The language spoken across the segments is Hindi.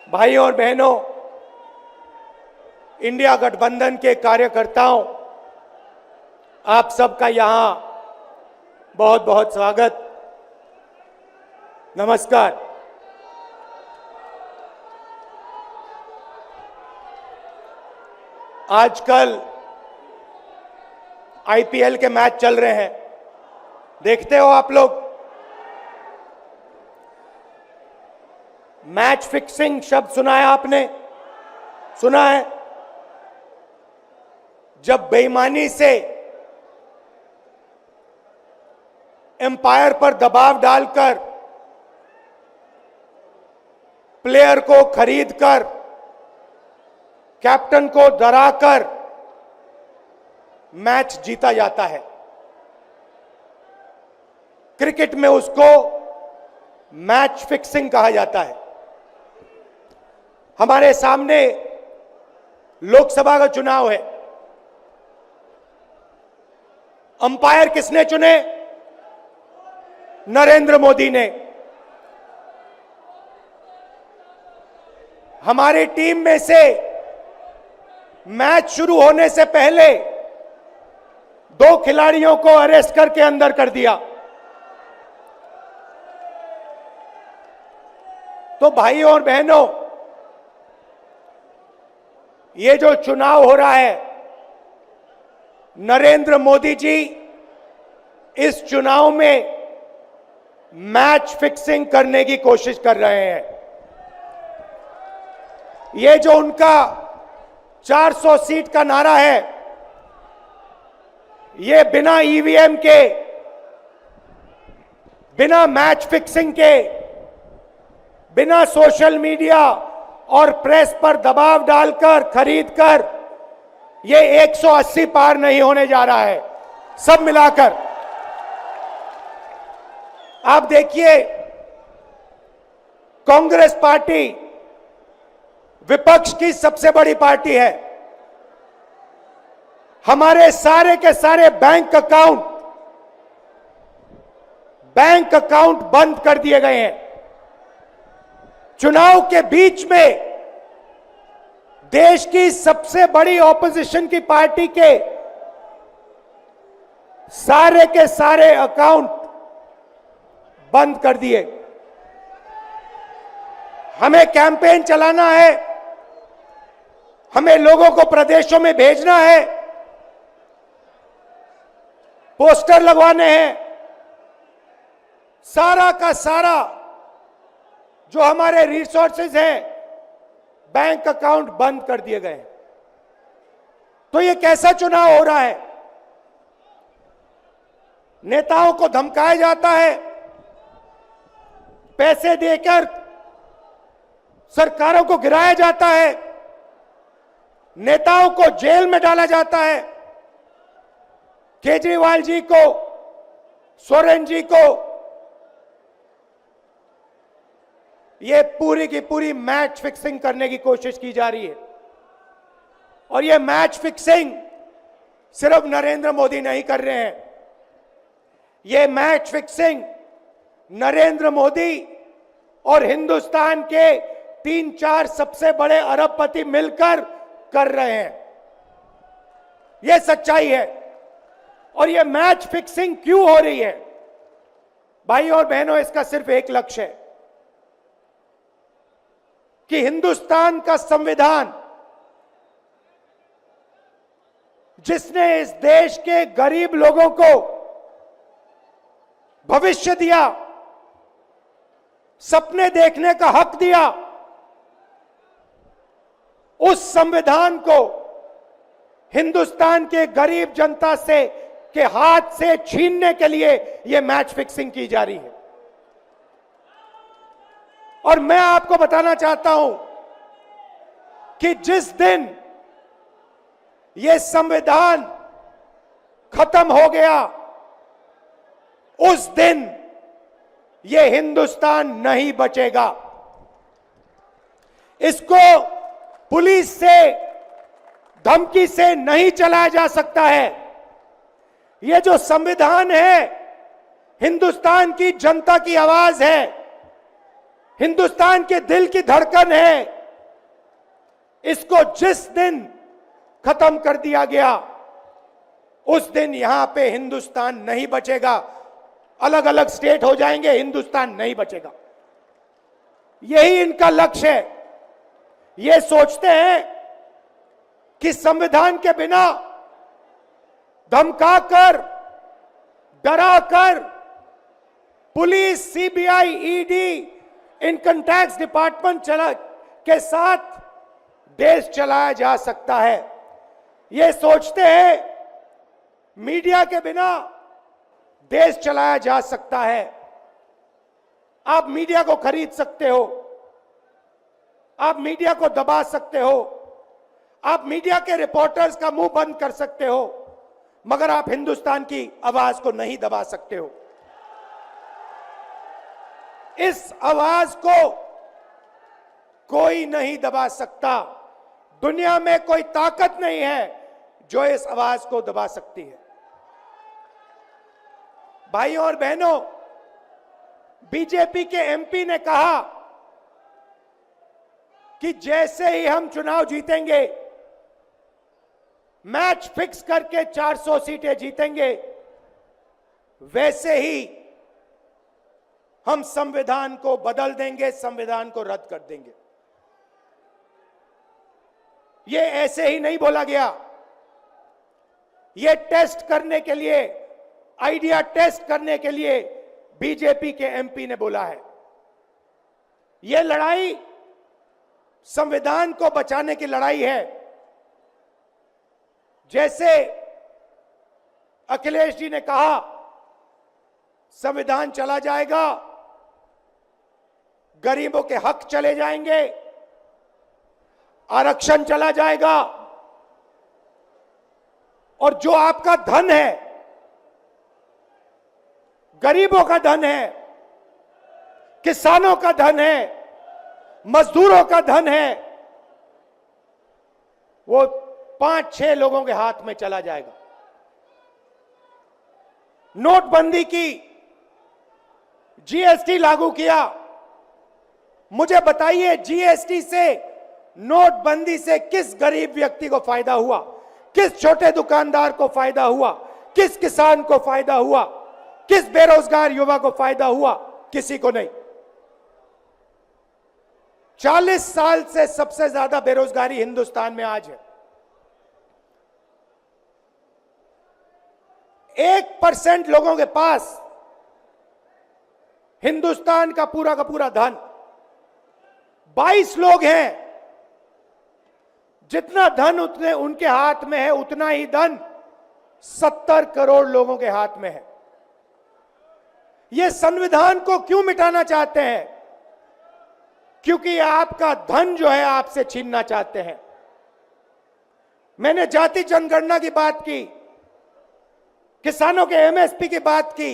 भाई और बहनों, इंडिया गठबंधन के कार्यकर्ताओं, आप सबका यहां बहुत बहुत स्वागत। नमस्कार। आजकल आईपीएल के मैच चल रहे हैं, देखते हो आप लोग। मैच फिक्सिंग शब्द सुना है आपने? सुना है? जब बेईमानी से एम्पायर पर दबाव डालकर प्लेयर को खरीदकर कैप्टन को डराकर मैच जीता जाता है। क्रिकेट में उसको मैच फिक्सिंग कहा जाता है। हमारे सामने लोकसभा का चुनाव है। अंपायर किसने चुने? नरेंद्र मोदी ने। हमारी टीम में से मैच शुरू होने से पहले 2 खिलाड़ियों को अरेस्ट करके अंदर कर दिया। तो भाई और बहनों, ये जो चुनाव हो रहा है, नरेंद्र मोदी जी इस चुनाव में मैच फिक्सिंग करने की कोशिश कर रहे हैं। ये जो उनका 400 सीट का नारा है, ये बिना ईवीएम के, बिना मैच फिक्सिंग के, बिना सोशल मीडिया और प्रेस पर दबाव डालकर खरीदकर ये 180 पार नहीं होने जा रहा है। सब मिलाकर आप देखिए, कांग्रेस पार्टी विपक्ष की सबसे बड़ी पार्टी है। हमारे सारे के सारे बैंक अकाउंट बंद कर दिए गए हैं। चुनाव के बीच में देश की सबसे बड़ी ऑपोजिशन की पार्टी के सारे अकाउंट बंद कर दिए। हमें कैंपेन चलाना है, हमें लोगों को प्रदेशों में भेजना है, पोस्टर लगवाने हैं। सारा का सारा जो हमारे रिसोर्सेज हैं, बैंक अकाउंट बंद कर दिए गए। तो ये कैसा चुनाव हो रहा है? नेताओं को धमकाया जाता है, पैसे देकर सरकारों को गिराया जाता है, नेताओं को जेल में डाला जाता है। केजरीवाल जी को, सोरेन जी को, ये पूरी की पूरी मैच फिक्सिंग करने की कोशिश की जा रही है। और ये मैच फिक्सिंग सिर्फ नरेंद्र मोदी नहीं कर रहे हैं। ये मैच फिक्सिंग नरेंद्र मोदी और हिंदुस्तान के 3-4 सबसे बड़े अरबपति मिलकर कर रहे हैं। ये सच्चाई है। और ये मैच फिक्सिंग क्यों हो रही है? भाई और बहनों, इसका सिर्फ एक लक्ष्य है कि हिंदुस्तान का संविधान, जिसने इस देश के गरीब लोगों को भविष्य दिया, सपने देखने का हक दिया, उस संविधान को हिंदुस्तान के गरीब जनता से के हाथ से छीनने के लिए यह मैच फिक्सिंग की जा रही है। और मैं आपको बताना चाहता हूं कि जिस दिन यह संविधान खत्म हो गया, उस दिन यह हिंदुस्तान नहीं बचेगा। इसको पुलिस से, धमकी से नहीं चलाया जा सकता है। यह जो संविधान है, हिंदुस्तान की जनता की आवाज है, हिंदुस्तान के दिल की धड़कन है। इसको जिस दिन खत्म कर दिया गया, उस दिन यहां पे हिंदुस्तान नहीं बचेगा। अलग अलग स्टेट हो जाएंगे, हिंदुस्तान नहीं बचेगा। यही इनका लक्ष्य है। ये सोचते हैं कि संविधान के बिना धमकाकर, डराकर police, CBI, ED, income tax department के साथ देश चलाया जा सकता है। ये सोचते हैं मीडिया के बिना देश चलाया जा सकता है। आप मीडिया को खरीद सकते हो, आप मीडिया को दबा सकते हो, आप मीडिया के रिपोर्टर्स का मुंह बंद कर सकते हो, मगर आप हिंदुस्तान की आवाज को नहीं दबा सकते हो। इस आवाज को कोई नहीं दबा सकता। दुनिया में कोई ताकत नहीं है जो इस आवाज को दबा सकती है। भाइयों और बहनों, बीजेपी के एमपी ने कहा कि जैसे ही हम चुनाव जीतेंगे, मैच फिक्स करके 400 सीटें जीतेंगे, वैसे ही हम संविधान को बदल देंगे, संविधान को रद्द कर देंगे। ये ऐसे ही नहीं बोला गया। ये टेस्ट करने के लिए, आइडिया टेस्ट करने के लिए बीजेपी के एमपी ने बोला है। यह लड़ाई संविधान को बचाने की लड़ाई है। जैसे अखिलेश जी ने कहा, संविधान चला जाएगा, गरीबों के हक चले जाएंगे, आरक्षण चला जाएगा, और जो आपका धन है, गरीबों का धन है, किसानों का धन है, मजदूरों का धन है, वो 5-6 लोगों के हाथ में चला जाएगा। नोटबंदी की, जीएसटी लागू किया। मुझे बताइए, जीएसटी से, नोटबंदी से किस गरीब व्यक्ति को फायदा हुआ? किस छोटे दुकानदार को फायदा हुआ? किस किसान को फायदा हुआ? किस बेरोजगार युवा को फायदा हुआ? किसी को नहीं। 40 साल से सबसे ज्यादा बेरोजगारी हिंदुस्तान में आज है। 1% लोगों के पास हिंदुस्तान का पूरा धन, 22 लोग हैं। जितना धन उतने उनके हाथ में है, उतना ही धन 70 करोड़ लोगों के हाथ में है। ये संविधान को क्यों मिटाना चाहते हैं? क्योंकि आपका धन जो है आपसे छीनना चाहते हैं। मैंने जाति जनगणना की बात की, किसानों के एमएसपी की बात की,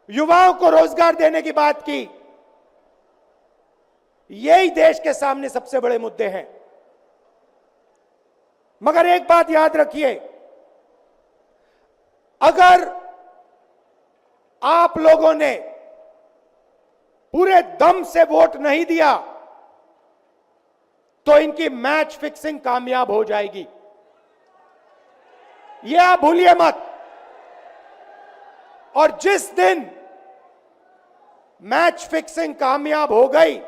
युवाओं को रोजगार देने की बात की। यही देश के सामने सबसे बड़े मुद्दे हैं। मगर एक बात याद रखिए, अगर आप लोगों ने पूरे दम से वोट नहीं दिया तो इनकी मैच फिक्सिंग कामयाब हो जाएगी। यह आप भूलिए मत। और जिस दिन मैच फिक्सिंग कामयाब हो गई,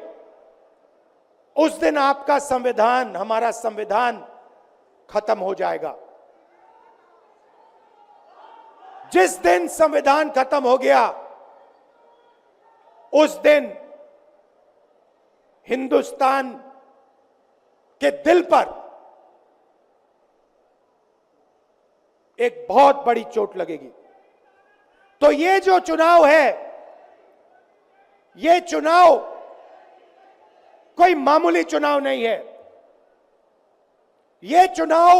उस दिन आपका संविधान, हमारा संविधान खत्म हो जाएगा। जिस दिन संविधान खत्म हो गया, उस दिन हिंदुस्तान के दिल पर एक बहुत बड़ी चोट लगेगी। तो ये जो चुनाव है, ये चुनाव कोई मामूली चुनाव नहीं है। ये चुनाव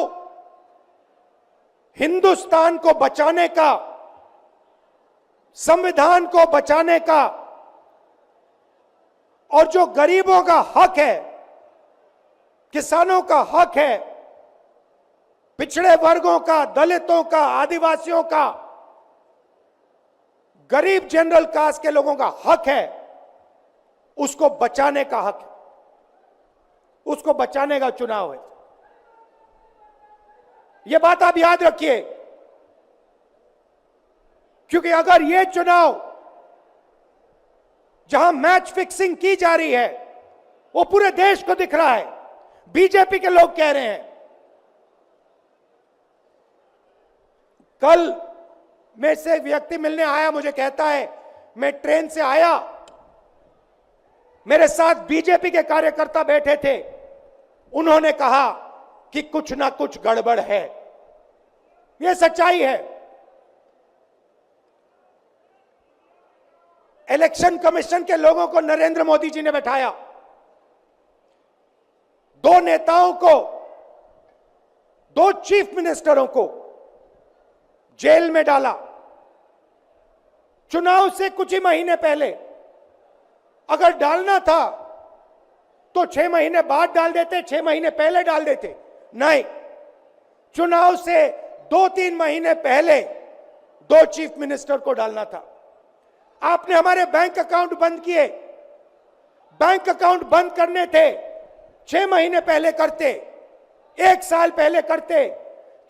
हिंदुस्तान को बचाने का, संविधान को बचाने का, और जो गरीबों का हक है, किसानों का हक है, पिछड़े वर्गों का, दलितों का, आदिवासियों का, गरीब जनरल कास्ट के लोगों का हक है, उसको बचाने का हक है। उसको बचाने का चुनाव है। यह बात आप याद रखिए, क्योंकि अगर यह चुनाव जहां मैच फिक्सिंग की जा रही है वो पूरे देश को दिख रहा है, बीजेपी के लोग कह रहे हैं। कल मेरे से एक व्यक्ति मिलने आया, मुझे कहता है मैं ट्रेन से आया, मेरे साथ बीजेपी के कार्यकर्ता बैठे थे, उन्होंने कहा कि कुछ ना कुछ गड़बड़ है। यह सच्चाई है। इलेक्शन कमीशन के लोगों को नरेंद्र मोदी जी ने बैठाया, दो नेताओं को, दो चीफ मिनिस्टरों को जेल में डाला। चुनाव से कुछ ही महीने पहले अगर डालना था तो 6 महीने बाद डाल देते, 6 महीने पहले डाल देते। नहीं, चुनाव से 2-3 महीने पहले 2 चीफ मिनिस्टर को डालना था। आपने हमारे बैंक अकाउंट बंद किए। बैंक अकाउंट बंद करने थे, 6 महीने पहले करते, 1 साल पहले करते,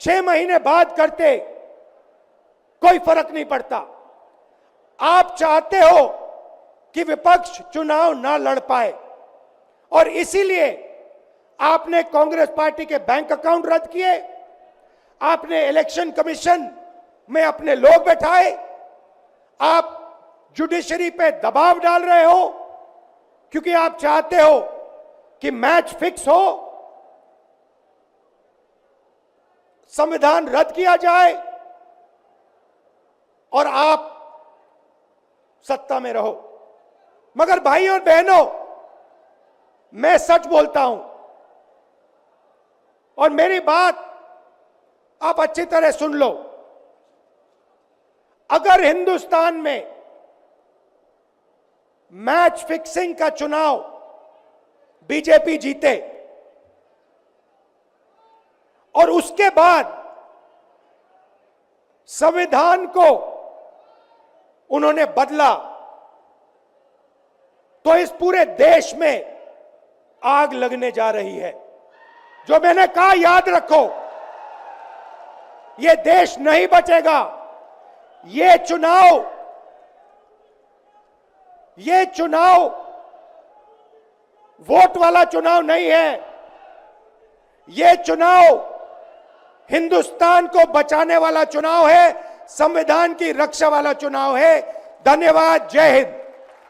6 महीने बाद करते, कोई फर्क नहीं पड़ता। आप चाहते हो कि विपक्ष चुनाव ना लड़ पाए और इसीलिए आपने कांग्रेस पार्टी के बैंक अकाउंट रद्द किए, आपने इलेक्शन कमीशन में अपने लोग बैठाए, आप जुडिशरी पे दबाव डाल रहे हो क्योंकि आप चाहते हो कि मैच फिक्स हो, संविधान रद्द किया जाए और आप सत्ता में रहो। मगर भाई और बहनों, मैं सच बोलता हूं और मेरी बात आप अच्छी तरह सुन लो। अगर हिंदुस्तान में मैच फिक्सिंग का चुनाव बीजेपी जीते और उसके बाद संविधान को उन्होंने बदला, तो इस पूरे देश में आग लगने जा रही है। जो मैंने कहा याद रखो, यह देश नहीं बचेगा। यह चुनाव वोट वाला चुनाव नहीं है। यह चुनाव हिंदुस्तान को बचाने वाला चुनाव है, संविधान की रक्षा वाला चुनाव है। धन्यवाद। जय हिंद।